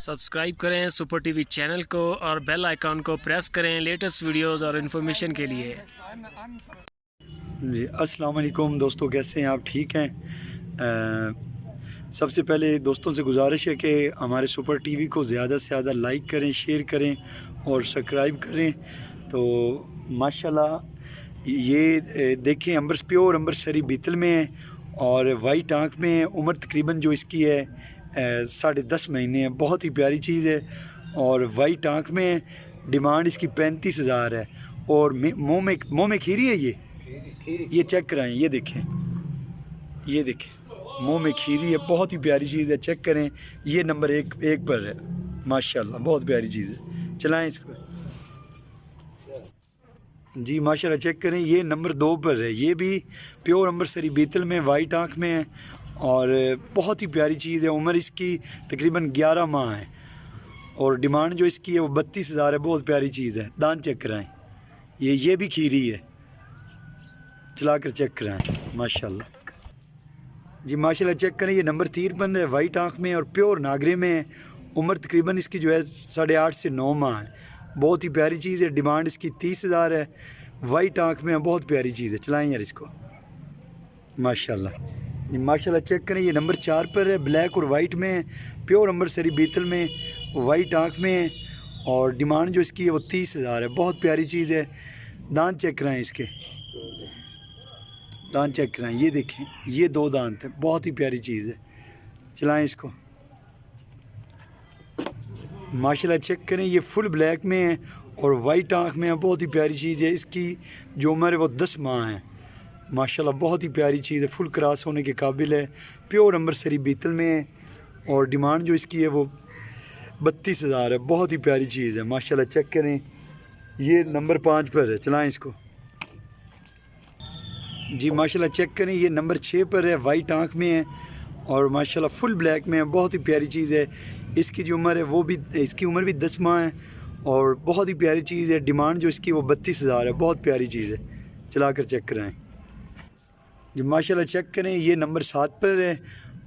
Subscribe करें super TV channel को और बेल आइकॉन को प्रेस करें लेटेस्ट वीडियोस और इन्फॉर्मेशन के लिए। जी अस्सलाम वालेकुम दोस्तों, कैसे हैं आप? ठीक हैं? सबसे पहले दोस्तों से गुजारिश है कि हमारे सुपर टीवी को ज़्यादा से ज़्यादा लाइक करें, शेयर करें और सब्सक्राइब करें। तो माशाल्लाह ये देखें, अंबर प्योर अमृतसरी बीतल में है और वाइट आँख में है। उम्र तकरीबन जो इसकी है 10.5 महीने है। बहुत ही प्यारी चीज़ है और वाइट आँख में है। डिमांड इसकी 35,000 है और मुँह में खीरी है। ये चेक कराएं, ये देखें मुंह में खीरी है। बहुत ही प्यारी चीज़ है, चेक करें। ये नंबर एक पर है माशाल्लाह, बहुत प्यारी चीज़ है। चलाएं इसको जी, माशाल्लाह चेक करें। ये नंबर 2 पर है। ये भी प्योर अमृतसरी बीतल में वाइट आँख में है और बहुत ही प्यारी चीज़ है। उम्र इसकी तकरीबन 11 माह है और डिमांड जो इसकी है वो 32,000 है। बहुत प्यारी चीज़ है। दांत चेक कराएँ, ये भी खीरी है, चला कर चेक कराएँ माशाल्लाह जी। माशाल्लाह चेक करें, ये नंबर 3 पर है, वाइट आँख में और प्योर नागरे में है। उम्र तकरीबन इसकी जो है 8.5 से 9 माह है। बहुत ही प्यारी चीज़ है। डिमांड इसकी 30,000 है। वाइट आँख में है, बहुत प्यारी चीज़ है। चलाएं यार इसको माशाल्लाह जी। माशाल्लाह चेक करें, ये नंबर 4 पर है, ब्लैक और वाइट में है, प्योर अमृतसरी बीतल में, वाइट आँख में है और डिमांड जो इसकी है वो 30,000 है। बहुत प्यारी चीज़ है। दांत चेक कराएँ, इसके दांत चेक कराएं। ये देखें, ये 2 दांत है। बहुत ही प्यारी चीज़ है। चलाएं इसको माशाल्लाह चेक करें। ये फुल ब्लैक में है और वाइट आँख में है। बहुत ही प्यारी चीज़ है। इसकी जो उम्र है वो 10 माह है माशाल्लाह। बहुत ही प्यारी चीज़ है, फुल क्रॉस होने के काबिल है। प्योर अमृतसरी बीतल में है और डिमांड जो इसकी है वो 32,000 है। बहुत ही प्यारी चीज़ है माशाल्लाह चेक करें। ये नंबर 5 पर है। चलाएँ इसको जी। माशाल्लाह चेक करें, ये नंबर 6 पर है, वाइट आँख में है और माशाल्लाह फुल ब्लैक में है। बहुत ही प्यारी चीज़ है। इसकी जो उम्र है वो भी, इसकी उम्र भी 10 माह है और बहुत ही प्यारी चीज़ है। डिमांड जो इसकी वो 32,000 है। बहुत प्यारी चीज़ है। चला कर चेक कराएँ जी। माशाल्लाह चेक करें, ये नंबर 7 पर है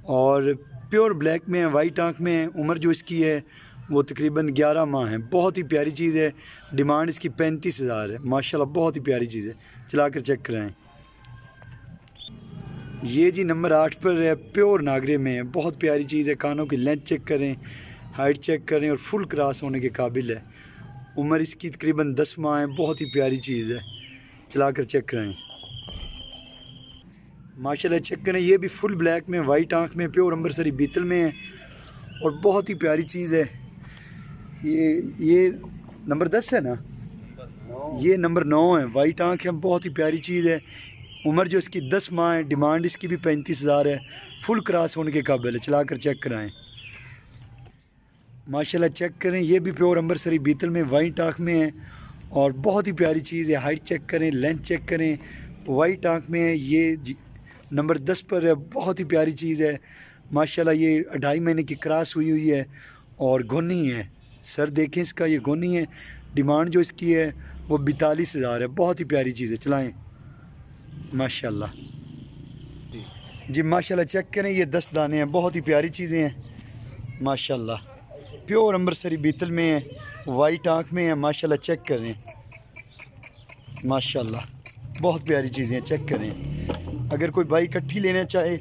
और प्योर ब्लैक में है, वाइट आँख में है। उम्र जो इसकी है वो तकरीबन 11 माह है। बहुत ही प्यारी चीज़ है। डिमांड इसकी 35,000 है माशाल्लाह। बहुत ही प्यारी चीज़ है। चला कर चेक कराएँ। ये जी नंबर 8 पर है, प्योर नागरे में है। बहुत प्यारी चीज़ है। कानों की लेंथ चेक करें, हाइट चेक करें और फुल क्रॉस होने के काबिल है। उम्र इसकी तकरीबन 10 माह है। बहुत ही प्यारी चीज़ है। चला कर चेक करें माशाल्लाह चेक करें। ये भी फुल ब्लैक में, वाइट आँख में, प्योर अमृतसरी बीतल में है और बहुत ही प्यारी चीज़ है। ये नंबर 10 है ना? ये नंबर 9 है, वाइट आँख है। बहुत ही प्यारी चीज़ है। उम्र जो इसकी 10 माह है। डिमांड इसकी भी 35,000 है। फुल क्रॉस होने के काबिल है। चला कर चेक कराएँ माशाल्लाह चेक करें। ये भी प्योर अमृतसरी बीतल में, वाइट आँख में है और बहुत ही प्यारी चीज़ है। हाइट चेक करें, लेंथ चेक करें। वाइट आँख में है। ये नंबर 10 पर है। बहुत ही प्यारी चीज़ है माशाल्लाह। ये 2.5 महीने की क्रॉस हुई है और घोनी है। सर देखें इसका, ये घोनी है। डिमांड जो इसकी है वो 42,000 है। बहुत ही प्यारी चीज़ है। चलाएँ माशाल्लाह जी। माशाल्लाह चेक करें, ये 10 दाने हैं। बहुत ही प्यारी चीज़ें हैं माशाल्लाह। प्योर अमृतसरी बीतल में है, वाइट आँख में है माशाल्लाह। चेक करें माशाल्लाह। बहुत प्यारी चीज़ें हैं, चेक करें। अगर कोई भाई इकट्ठी लेना चाहे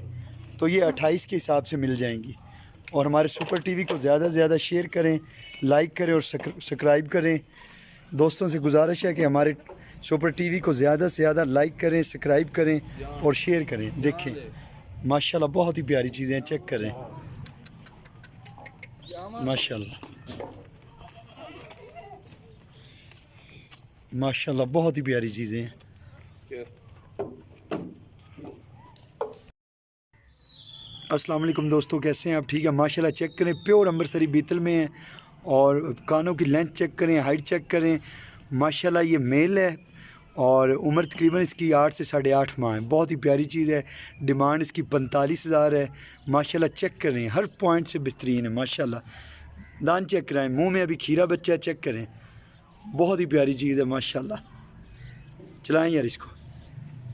तो ये 28 के हिसाब से मिल जाएंगी। और हमारे सुपर टीवी को ज़्यादा से ज़्यादा शेयर करें, लाइक करें और सब्सक्राइब करें। दोस्तों से गुजारिश है कि हमारे सुपर टीवी को ज़्यादा से ज़्यादा लाइक करें, सब्सक्राइब करें और शेयर करें। देखें माशाल्लाह, बहुत ही प्यारी चीज़ें हैं। चेक करें माशाल्लाह माशाल्लाह। बहुत ही प्यारी चीज़ें हैं। अस्सलाम वालेकुम दोस्तों, कैसे हैं आप? ठीक है माशाल्लाह चेक करें। प्योर अमृतसरी बीतल में है और कानों की लेंथ चेक करें, हाइट चेक करें माशाल्लाह। ये मेल है और उम्र तकरीबन इसकी 8 से 8.5 माह है। बहुत ही प्यारी चीज़ है। डिमांड इसकी 45,000 है माशाल्लाह। चेक करें, हर पॉइंट से बेहतरीन है माशाल्लाह। दांत चेक कराएं, मुंह में अभी खीरा बच्चा है, चेक करें। बहुत ही प्यारी चीज़ है माशाल्लाह। चलाएं यार इसको,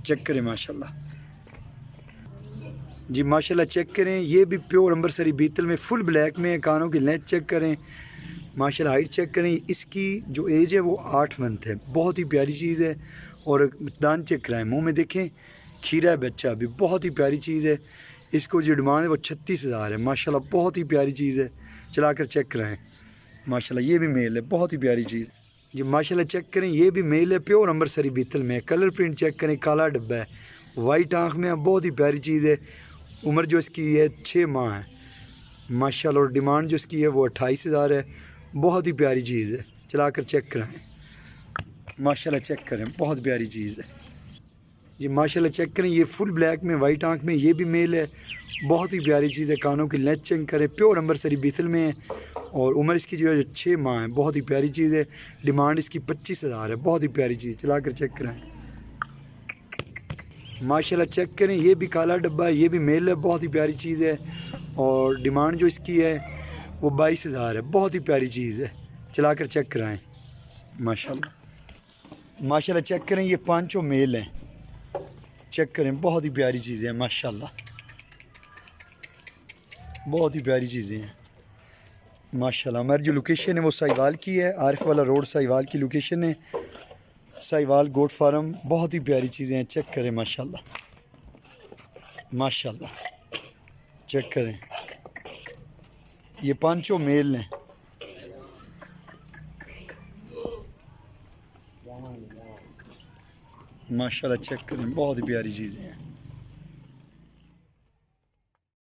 चेक करें माशाल्लाह। जी माशाल्लाह चेक करें, ये भी प्योर अमृतसरी बीतल में फुल ब्लैक में है। कानों की लेंथ चेक करें, माशाल्लाह हाइट चेक करें। इसकी जो एज है वो 8 मंथ है। बहुत ही प्यारी चीज़ है। और दान चेक कराएं, मुंह में देखें खीरा है बच्चा भी, बहुत ही प्यारी चीज़ है। इसको जो डिमांड है वो 36,000 है। माशाल्लाह बहुत ही प्यारी चीज़ है, चला कर चेक कराएँ। माशाल्लाह ये भी मेल है, बहुत ही प्यारी चीज़ जी। माशाल्लाह चेक करें, ये भी मेल है, प्योर अमृतसरी बीतल में। कलर प्रिंट चेक करें, काला डब्बा है, वाइट आँख में है, बहुत ही प्यारी चीज़ है। उम्र जो इसकी है 6 माह है माशाल्लाह। और डिमांड जो इसकी है वो 28,000 है। बहुत ही प्यारी चीज़ है, चला कर चेक कराएँ। माशाल्लाह चेक करें, बहुत प्यारी चीज़ है जी। माशाल्लाह चेक करें, ये फुल ब्लैक में वाइट आँख में, ये भी मेल है, बहुत ही प्यारी चीज़ है। कानों की लेंथ चेक करें, प्योर अमृतसरी बीतल में है। और उम्र इसकी जो है 6 माह है, बहुत ही प्यारी चीज़ है। डिमांड इसकी 25,000 है। बहुत ही प्यारी चीज़, चला कर चेक कराएँ। माशाल्लाह चेक करें, ये भी काला डब्बा है, ये भी मेल है, बहुत ही प्यारी चीज़ है। और डिमांड जो इसकी है वो 22,000 है। बहुत ही प्यारी चीज़ है, चला कर चेक कराएँ। माशाल्लाह चेक करें, ये 5 मेल हैं, चेक करें, बहुत ही प्यारी चीज़ें हैं माशाल्लाह, बहुत ही प्यारी चीज़ें हैं माशाल्लाह। हमारी जो लोकेशन है वो साहिवाल की है, आरिफ वाला रोड साहिवाल की लोकेशन है। साहिवाल गोट फार्म, बहुत ही प्यारी चीज़ें हैं, चेक करें माशाल्लाह। माशाल्लाह चेक करें, ये 5 मेल हैं। माशाल्लाह चेक करें, बहुत ही प्यारी चीज़ें हैं।